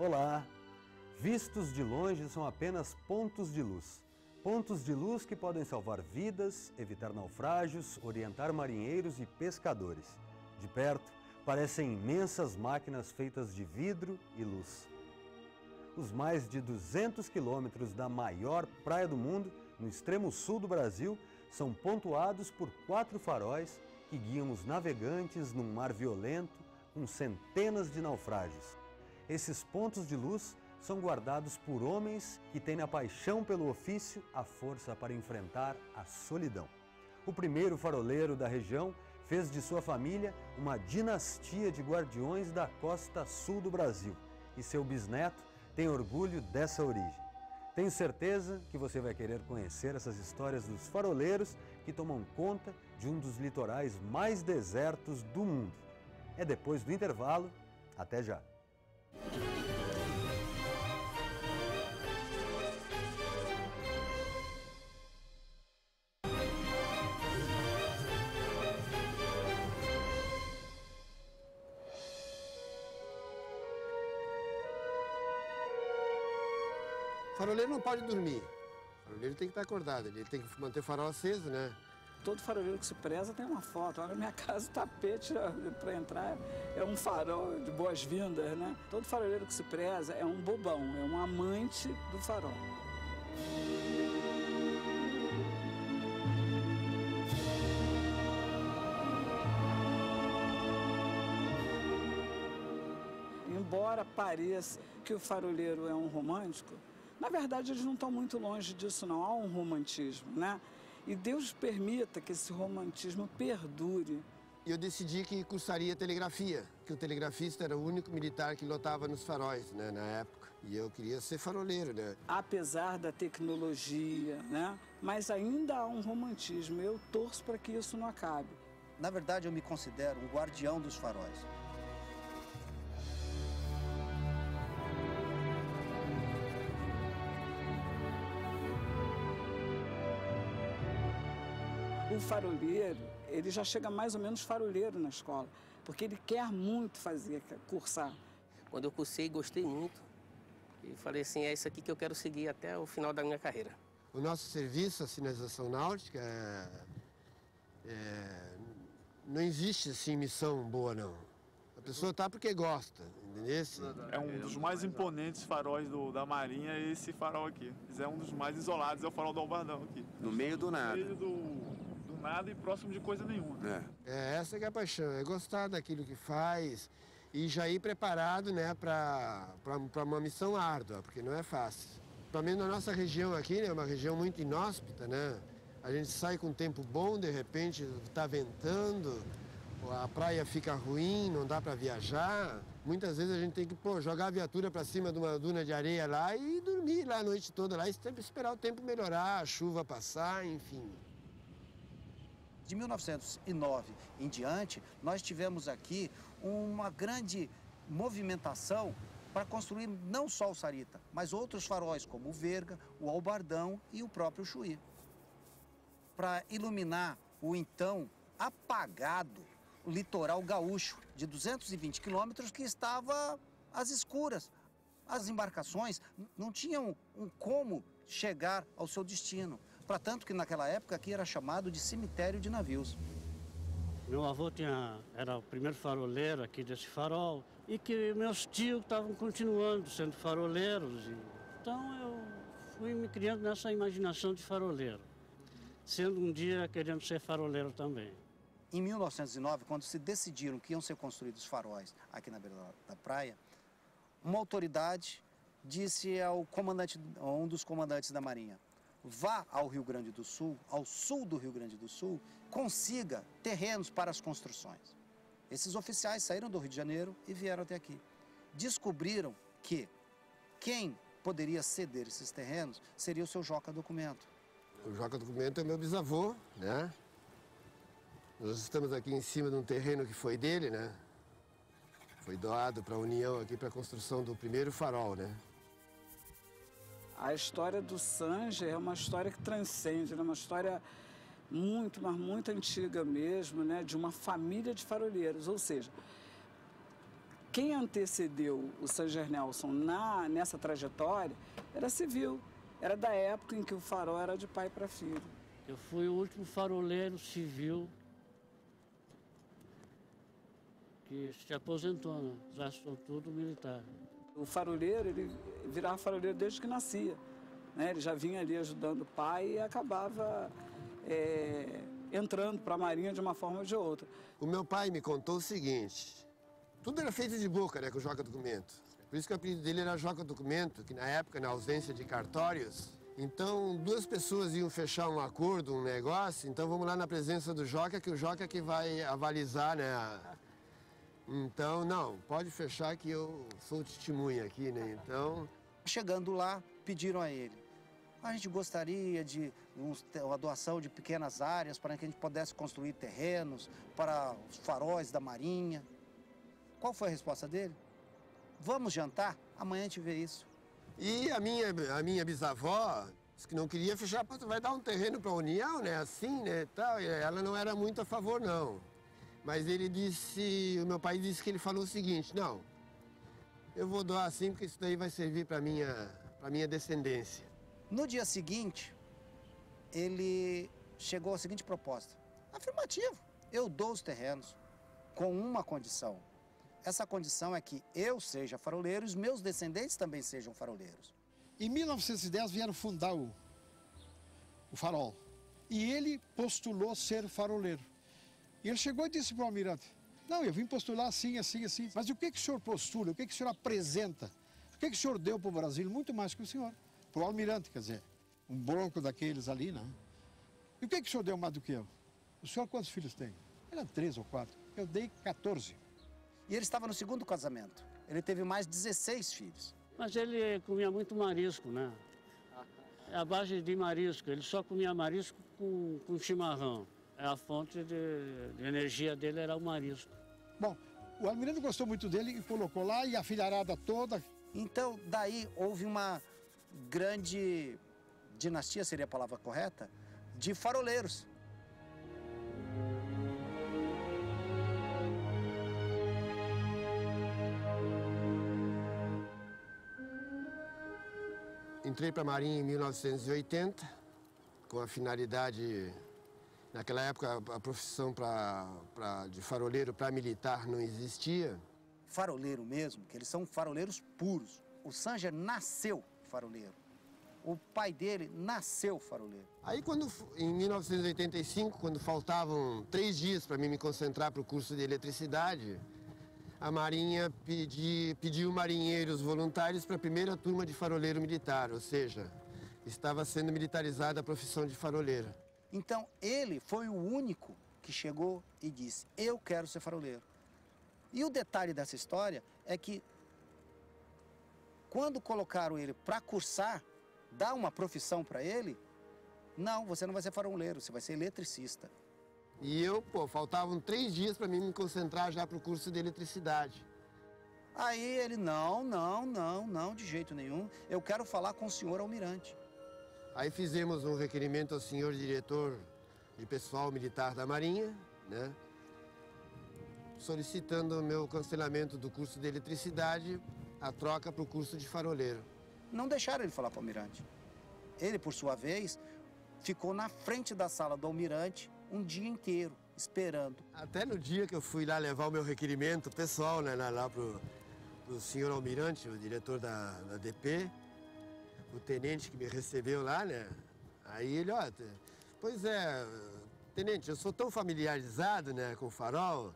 Olá! Vistos de longe são apenas pontos de luz. Pontos de luz que podem salvar vidas, evitar naufrágios, orientar marinheiros e pescadores. De perto, parecem imensas máquinas feitas de vidro e luz. Os mais de 200 quilômetros da maior praia do mundo, no extremo sul do Brasil, são pontuados por 4 faróis que guiam os navegantes num mar violento com centenas de naufrágios. Esses pontos de luz são guardados por homens que têm na paixão pelo ofício a força para enfrentar a solidão. O primeiro faroleiro da região fez de sua família uma dinastia de guardiões da costa sul do Brasil e seu bisneto tem orgulho dessa origem. Tenho certeza que você vai querer conhecer essas histórias dos faroleiros que tomam conta de um dos litorais mais desertos do mundo. É depois do intervalo. Até já! O faroleiro não pode dormir. O faroleiro tem que estar acordado, ele tem que manter o farol aceso, né? Todo faroleiro que se preza tem uma foto. Olha, na minha casa, o tapete para entrar é um farol de boas-vindas, né? Todo faroleiro que se preza é um bobão, é um amante do farol. Embora pareça que o faroleiro é um romântico, na verdade, eles não estão muito longe disso, não. Há um romantismo, né? E Deus permita que esse romantismo perdure. E eu decidi que cursaria telegrafia, que o telegrafista era o único militar que lotava nos faróis, né, na época. E eu queria ser faroleiro, né? Apesar da tecnologia, né? Mas ainda há um romantismo. Eu torço para que isso não acabe. Na verdade, eu me considero um guardião dos faróis. O faroleiro, ele já chega mais ou menos faroleiro na escola, porque ele quer muito cursar. Quando eu cursei, gostei muito e falei assim, é isso aqui que eu quero seguir até o final da minha carreira. O nosso serviço, a sinalização náutica, não existe assim missão boa, não. A pessoa está porque gosta, entendeu? É um dos mais imponentes faróis da Marinha, esse farol aqui. É um dos mais isolados, é o farol do Albardão aqui. No meio do nada. No meio do nada e próximo de coisa nenhuma. Essa que é a paixão, é gostar daquilo que faz e já ir preparado, né, para uma missão árdua, porque não é fácil. Pelo menos na nossa região aqui, né, é uma região muito inóspita, né? A gente sai com um tempo bom, de repente está ventando, a praia fica ruim, não dá para viajar. Muitas vezes a gente tem que jogar a viatura para cima de uma duna de areia lá e dormir lá a noite toda lá e sempre esperar o tempo melhorar, a chuva passar, enfim. De 1909 em diante, nós tivemos aqui uma grande movimentação para construir não só o Sarita, mas outros faróis, como o Verga, o Albardão e o próprio Chuí, para iluminar o então apagado litoral gaúcho de 220 quilômetros que estava às escuras. As embarcações não tinham como chegar ao seu destino. Para tanto que naquela época aqui era chamado de cemitério de navios. Meu avô era o primeiro faroleiro aqui desse farol e que meus tios estavam continuando sendo faroleiros. Então eu fui me criando nessa imaginação de faroleiro, sendo um dia querendo ser faroleiro também. Em 1909, quando se decidiram que iam ser construídos faróis aqui na beira da praia, uma autoridade disse a um dos comandantes da Marinha: vá ao Rio Grande do Sul, ao sul do Rio Grande do Sul, consiga terrenos para as construções. Esses oficiais saíram do Rio de Janeiro e vieram até aqui. Descobriram que quem poderia ceder esses terrenos seria o seu Joca Documento. O Joca Documento é meu bisavô, né? Nós estamos aqui em cima de um terreno que foi dele, né? Foi doado para a União aqui para a construção do primeiro farol, né? A história do Sanja é uma história que transcende, é uma história muito, mas muito antiga mesmo, né? De uma família de faroleiros, ou seja, quem antecedeu o Sanger Nelson nessa trajetória era civil. Era da época em que o farol era de pai para filho. Eu fui o último faroleiro civil que se aposentou, né? Já são tudo militar. O faroleiro, ele virava faroleiro desde que nascia, né? Ele já vinha ali ajudando o pai e acabava entrando para a Marinha de uma forma ou de outra. O meu pai me contou o seguinte, tudo era feito de boca, né, com o Joca Documento. Por isso que o apelido dele era Joca Documento, que na época, na ausência de cartórios, então duas pessoas iam fechar um acordo, um negócio, então vamos lá na presença do Joca, que o Joca que vai avalizar, né? Então, não, pode fechar que eu sou testemunha aqui, né? Então... Chegando lá, pediram a ele, a gente gostaria de uma doação de pequenas áreas para que a gente pudesse construir terrenos para os faróis da Marinha. Qual foi a resposta dele? Vamos jantar? Amanhã a gente vê isso. E a minha bisavó disse que não queria fechar, vai dar um terreno para a União, né? Assim, né? Tal. E ela não era muito a favor, não. Mas ele disse, o meu pai disse que ele falou o seguinte, não, eu vou doar assim porque isso daí vai servir para minha descendência. No dia seguinte, ele chegou à seguinte proposta. Afirmativo, eu dou os terrenos com uma condição. Essa condição é que eu seja faroleiro e os meus descendentes também sejam faroleiros. Em 1910 vieram fundar o farol e ele postulou ser faroleiro. E ele chegou e disse para o almirante, não, eu vim postular assim, assim, assim. Mas o que o senhor postula, o que o senhor apresenta? O que o senhor deu para o Brasil? Muito mais que o senhor. Para o almirante, quer dizer, um bronco daqueles ali, não. E o que o senhor deu mais do que eu? O senhor quantos filhos tem? Eram 3 ou 4. Eu dei 14. E ele estava no segundo casamento. Ele teve mais 16 filhos. Mas ele comia muito marisco, né? A base de marisco, ele só comia marisco com chimarrão. A fonte de energia dele era o marisco. Bom, o almirante gostou muito dele e colocou lá e a filharada toda. Então, daí houve uma grande dinastia, seria a palavra correta, de faroleiros. Entrei para a Marinha em 1980, com a finalidade... Naquela época, a profissão de faroleiro para militar não existia. Faroleiro mesmo, que eles são faroleiros puros. O Sanger nasceu faroleiro. O pai dele nasceu faroleiro. Aí, em 1985, quando faltavam 3 dias para mim me concentrar para o curso de eletricidade, a Marinha pediu marinheiros voluntários para a primeira turma de faroleiro militar, ou seja, estava sendo militarizada a profissão de faroleiro. Então, ele foi o único que chegou e disse, eu quero ser faroleiro. E o detalhe dessa história é que, quando colocaram ele para cursar, dar uma profissão para ele, não, você não vai ser faroleiro, você vai ser eletricista. E faltavam 3 dias para mim me concentrar já para o curso de eletricidade. Aí ele, não, de jeito nenhum, eu quero falar com o senhor almirante. Aí fizemos um requerimento ao senhor diretor de pessoal militar da Marinha, né, solicitando o meu cancelamento do curso de eletricidade, a troca para o curso de faroleiro. Não deixaram ele falar com o almirante. Ele, por sua vez, ficou na frente da sala do almirante um dia inteiro, esperando. Até no dia que eu fui lá levar o meu requerimento pessoal, né, lá pro senhor almirante, o diretor da DP, o tenente que me recebeu lá, né? Aí ele, pois é, tenente, eu sou tão familiarizado, né, com o farol,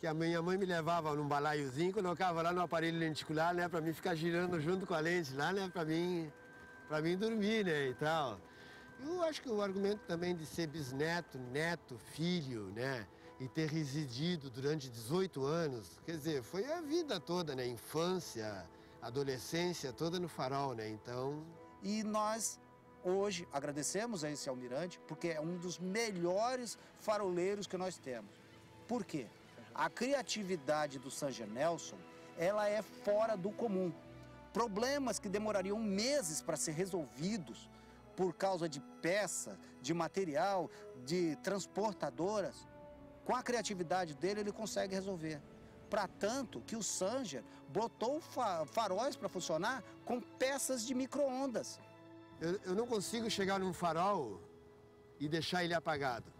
que a minha mãe me levava num balaiozinho, colocava lá no aparelho lenticular, né, para mim ficar girando junto com a lente lá, né, para mim dormir, né, e tal. Eu acho que o argumento também de ser bisneto, neto, filho, né, e ter residido durante 18 anos, quer dizer, foi a vida toda, né, infância, adolescência toda no farol, né, então... E nós, hoje, agradecemos a esse almirante, porque é um dos melhores faroleiros que nós temos. Por quê? A criatividade do Sanger Nelson, ela é fora do comum. Problemas que demorariam meses para ser resolvidos por causa de peça, de material, de transportadoras, com a criatividade dele ele consegue resolver. Para tanto que o Sanger botou faróis para funcionar com peças de micro-ondas. Eu não consigo chegar num farol e deixar ele apagado.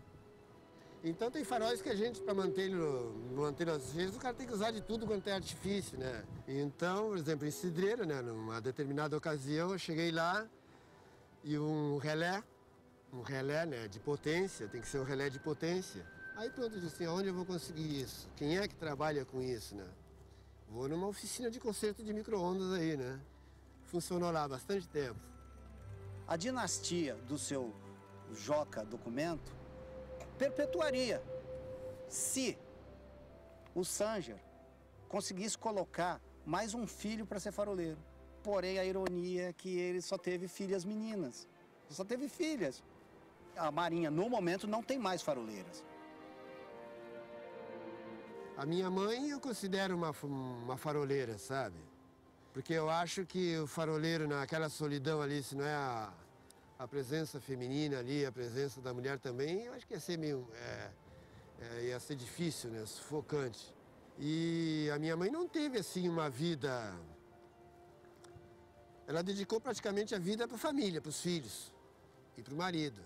Então tem faróis que a gente, para manter aceso, o cara tem que usar de tudo quanto é artifício, né? Então, por exemplo, em Cidreira, né, numa determinada ocasião, eu cheguei lá e um relé, né, de potência, tem que ser um relé de potência. Aí pronto, eu disse assim, onde eu vou conseguir isso? Quem é que trabalha com isso, né? Vou numa oficina de conserto de micro-ondas aí, né? Funcionou lá há bastante tempo. A dinastia do seu Joca Documento perpetuaria se o Sanger conseguisse colocar mais um filho para ser faroleiro. Porém, a ironia é que ele só teve filhas meninas. Só teve filhas. A Marinha, no momento, não tem mais faroleiras. A minha mãe eu considero uma faroleira, sabe? Porque eu acho que o faroleiro, naquela solidão ali, se não é a presença feminina ali, a presença da mulher também, eu acho que ia ser meio... ia ser difícil, né? Sufocante. E a minha mãe não teve, assim, uma vida... Ela dedicou praticamente a vida para a família, para os filhos e para o marido.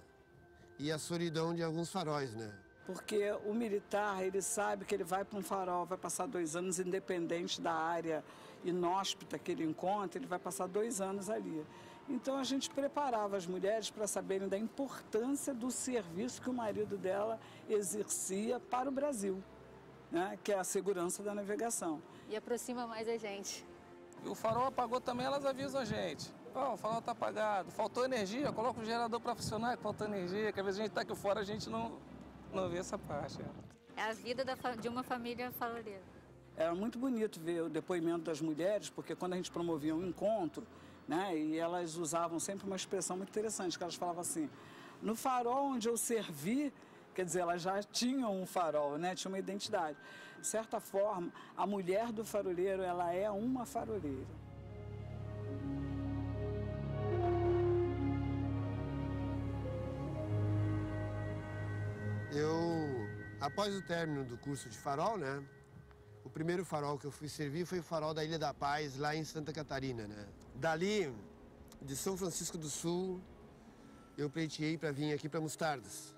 E a solidão de alguns faróis, né? Porque o militar, ele sabe que ele vai para um farol, vai passar 2 anos, independente da área inóspita que ele encontra, ele vai passar 2 anos ali. Então a gente preparava as mulheres para saberem da importância do serviço que o marido dela exercia para o Brasil, né? Que é a segurança da navegação. E aproxima mais a gente. E o farol apagou também, elas avisam a gente. Oh, o farol está apagado, faltou energia, coloca o gerador para funcionar, que faltou energia, que às vezes a gente está aqui fora, a gente não vê essa parte. É a vida de uma família faroleira. Era muito bonito ver o depoimento das mulheres, porque quando a gente promovia um encontro, né, e elas usavam sempre uma expressão muito interessante, que elas falavam assim, no farol onde eu servi, quer dizer, elas já tinham um farol, né, tinha uma identidade. De certa forma, a mulher do faroleiro, ela é uma faroleira. Após o término do curso de farol, né, o primeiro farol que eu fui servir foi o farol da Ilha da Paz, lá em Santa Catarina, né. Dali, de São Francisco do Sul, eu pleiteei para vir aqui para Mostardas,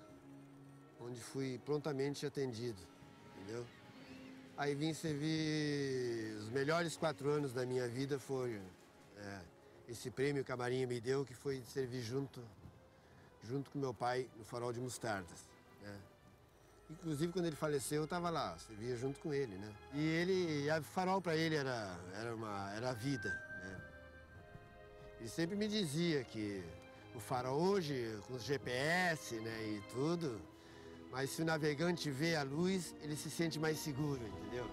onde fui prontamente atendido, entendeu? Aí vim servir os melhores 4 anos da minha vida, foi esse prêmio que a Marinha me deu, que foi servir junto com meu pai no farol de Mostardas, né. Inclusive, quando ele faleceu, eu estava lá, servia junto com ele, né? E a farol para ele era a vida, né? Ele sempre me dizia que o farol hoje, com os GPS, né, e tudo, mas se o navegante vê a luz, ele se sente mais seguro, entendeu?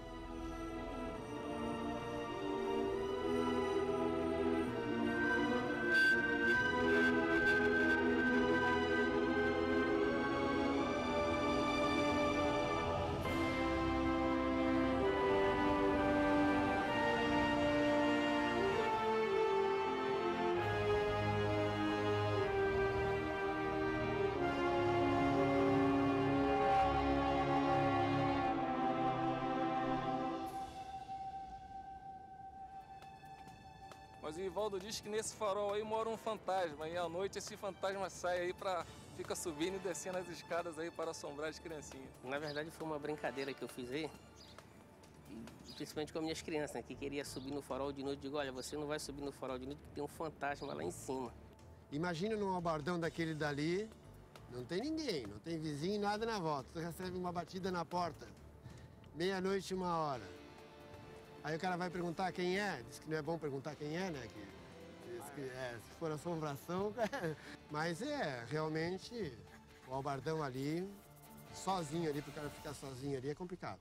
Mas o Ivaldo diz que nesse farol aí mora um fantasma, e à noite esse fantasma sai aí fica subindo e descendo as escadas aí para assombrar as criancinhas. Na verdade foi uma brincadeira que eu fiz aí, principalmente com as minhas crianças, né, que queria subir no farol de noite. Eu digo, olha, você não vai subir no farol de noite porque tem um fantasma lá em cima. Imagina num albardão daquele dali, não tem ninguém, não tem vizinho, nada na volta. Você recebe uma batida na porta, 00:30, 1h. Aí o cara vai perguntar quem é, diz que não é bom perguntar quem é, né? Se for assombração, mas realmente, o albardão ali, sozinho ali, pro cara ficar sozinho ali é complicado.